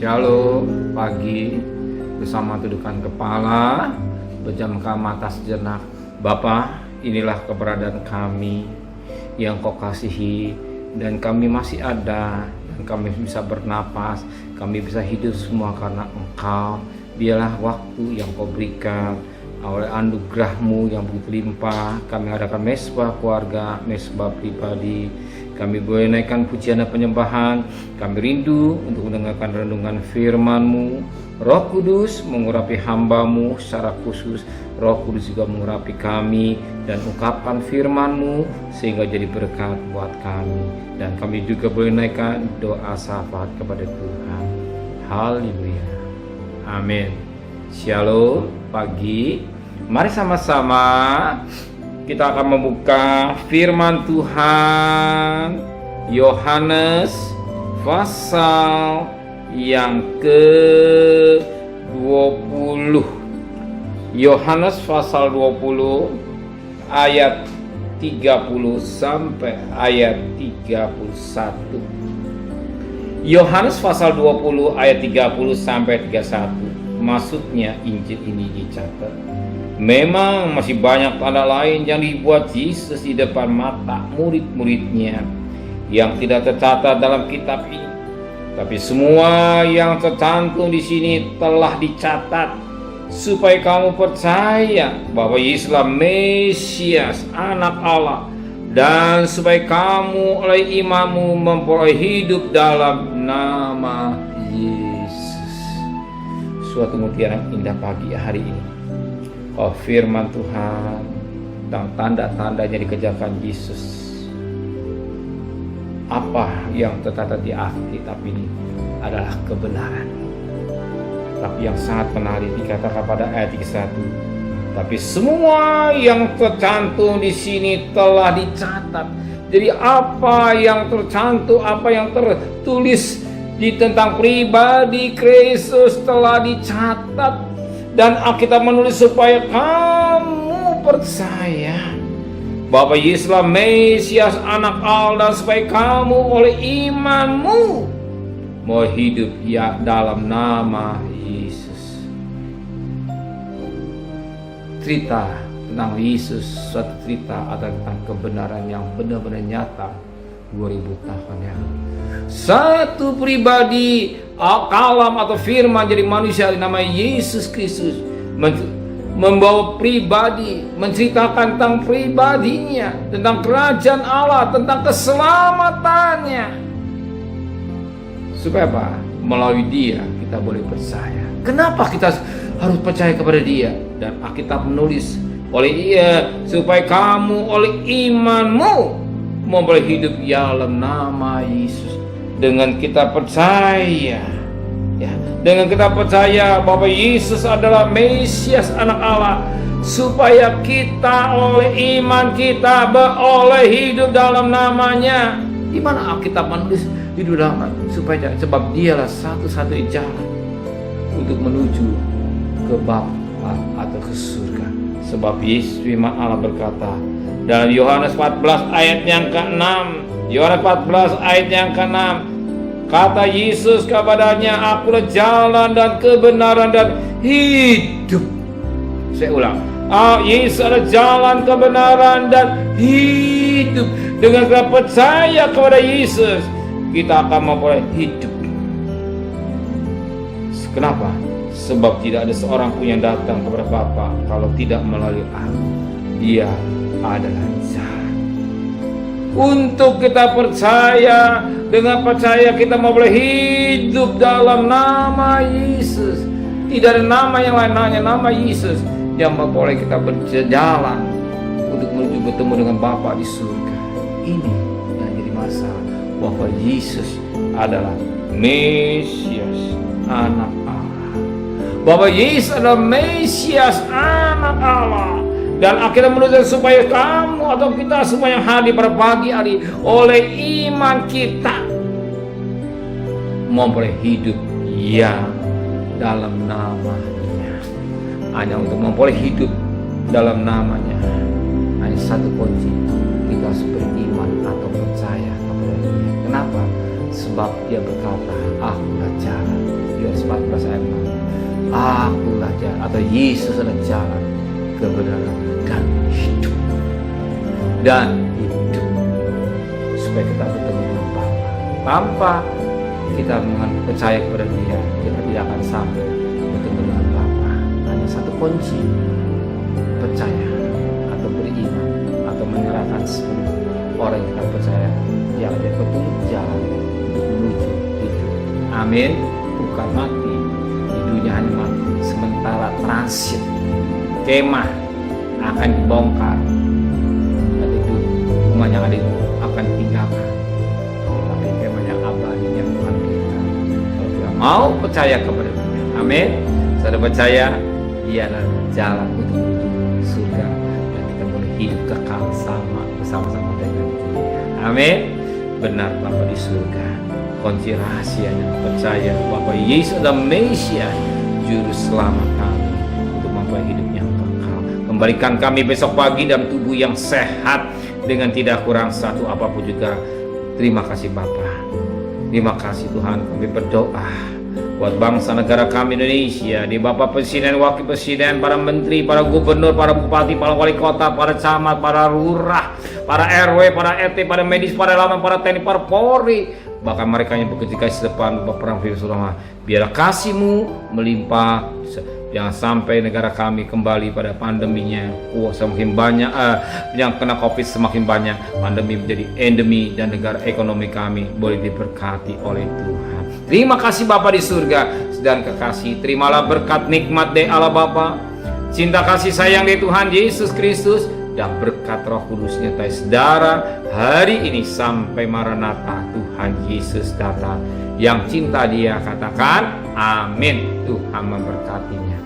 Shalom pagi bersama tudukan kepala, pejamkan mata sejenak. Bapa, inilah keberadaan kami yang Kau kasihi, dan kami masih ada, dan kami bisa bernapas, kami bisa hidup semua karena Engkau. Biarlah waktu yang Kau berikan oleh anugerah-Mu yang begitu limpah, kami adakan mesbah keluarga, mesbah pribadi. Kami boleh naikkan pujian dan penyembahan. Kami rindu untuk mendengarkan renungan firman-Mu. Roh Kudus mengurapi hamba-Mu secara khusus. Roh Kudus juga mengurapi kami dan ungkapkan firman-Mu sehingga jadi berkat buat kami. Dan kami juga boleh naikkan doa syafaat kepada Tuhan. Haleluya. Amin. Shalom pagi. Mari sama-sama kita akan membuka firman Tuhan Yohanes pasal yang ke-20. Yohanes pasal 20 ayat 30 sampai ayat 31. Yohanes pasal 20 ayat 30 sampai 31. Maksudnya Injil ini dicatat. Memang masih banyak tanda lain yang dibuat Yesus di depan mata murid-muridnya yang tidak tercatat dalam kitab ini. Tapi semua yang tercantum di sini telah dicatat supaya kamu percaya bahwa Yesuslah Mesias, Anak Allah, dan supaya kamu oleh imanmu memperoleh hidup dalam nama Yesus. Suatu mutiara indah pagi hari ini. Oh, firman Tuhan dan tanda-tandanya dikerjakan Yesus. Apa yang tercatat di Alkitab ini adalah kebenaran. Tapi yang sangat menarik dikatakan pada ayat 31. Tapi semua yang tercantum di sini telah dicatat. Jadi apa yang tercantum, apa yang tertulis di tentang pribadi Kristus telah dicatat. Dan Alkitab menulis supaya kamu percaya bahwa Yesuslah Mesias, Anak Allah, dan supaya kamu oleh imanmu mau hidup ya dalam nama Yesus. Cerita tentang Yesus, suatu cerita atau tentang kebenaran yang benar-benar nyata 2000 tahun yang lalu. Satu pribadi kalam atau firman jadi manusia nama Yesus Kristus membawa pribadi, menceritakan tentang pribadinya, tentang kerajaan Allah, tentang keselamatannya. Supaya apa? Melalui dia kita boleh percaya. Kenapa kita harus percaya kepada dia? Dan Alkitab menulis oleh ia supaya kamu oleh imanmu memperoleh hidup dalam nama Yesus. Dengan kita percaya, ya, dengan kita percaya bahwa Yesus adalah Mesias, Anak Allah, supaya kita oleh iman kita beroleh hidup dalam namanya. Di mana Alkitab menulis hidup dalam supaya sebab dialah satu-satunya jalan untuk menuju ke Bapa atau ke surga. Sebab Yesus firman Allah berkata dalam Yohanes 14 ayat yang ke-6, Yohanes 14 ayat yang ke-6, kata Yesus kepadanya, akulah jalan dan kebenaran dan hidup. Saya ulang, Yesus adalah jalan, kebenaran dan hidup. Dengan kita percaya kepada Yesus, kita akan memperoleh hidup. Kenapa? Sebab tidak ada seorang pun yang datang kepada Bapa kalau tidak melalui Aku. Dia adalah jalan. Untuk kita percaya, dengan percaya kita mau boleh hidup dalam nama Yesus. Tidak ada nama yang lain, hanya nama Yesus yang boleh kita berjalan untuk menuju bertemu dengan Bapa di surga. Ini yang jadi masalah, bahwa Yesus adalah Mesias, Anak Allah. Bahwa Yesus adalah Mesias, Anak Allah. Dan akhirnya menulis supaya kamu atau kita semua yang hadir pada pagi hari oleh iman kita memperoleh hidup yang dalam namanya. Hanya untuk memperoleh hidup dalam namanya, hanya satu kunci, kita harus beriman atau percaya kepada dia. Kenapa? Sebab dia berkata, akulah jalan. Yohanes 14 ayat 6. Akulah jalan, atau Yesus adalah jalan, kebenaran, dan hidup. Dan hidup. Supaya kita bertemu dengan Bapa. Tanpa kita percaya kepada Dia, kita tidak akan sampai bertemu dengan Bapa. Hanya satu kunci, percaya atau beriman atau menyerahkan sepenuh orang yang kita percaya. Dia akan jadi petunjuk jalan untuk menuju hidup. Amin. Bukan mati di dunia, hanya mati sementara transit. Kemah akan dibongkar dan itu rumah yang ada itu akan ditinggalkan. Tapi kemah yang abadinya Tuhan kita. Kalau kita mau percaya kepada Dia, amin. Saudara percaya Dia adalah jalan untuk menuju surga dan kita boleh hidup kekal bersama-sama dengan Dia. Amin. Benar Bapa di surga. Kunci rahasianya percaya bahwa Yesus adalah Mesias, juru selamat kami untuk memperoleh hidup yang kekal. Kembalikan kami besok pagi dalam tubuh yang sehat dengan tidak kurang satu apapun juga. Terima kasih Bapa. Terima kasih Tuhan. Kami berdoa buat bangsa negara kami Indonesia, di Bapak Presiden, Wakil Presiden, para menteri, para gubernur, para bupati, para wali kota, para camat, para lurah, para RW, para RT, para medis, para relawan, para TNI, para Polri, bahkan mereka yang bekerja di depan perang virus corona. Biarlah kasih-Mu melimpah, jangan sampai negara kami kembali pada pandeminya. Semakin banyak yang kena COVID, semakin banyak pandemi menjadi endemi, dan negara ekonomi kami boleh diberkati oleh Tuhan. Terima kasih Bapa di surga dan kekasih. Terimalah berkat nikmat dari Allah Bapa, cinta kasih sayang dari Tuhan Yesus Kristus, dan berkat Roh Kudus nyertai saudara hari ini sampai Maranatha Tuhan Yesus datang. Yang cinta Dia katakan amin. Tuhan memberkatinya.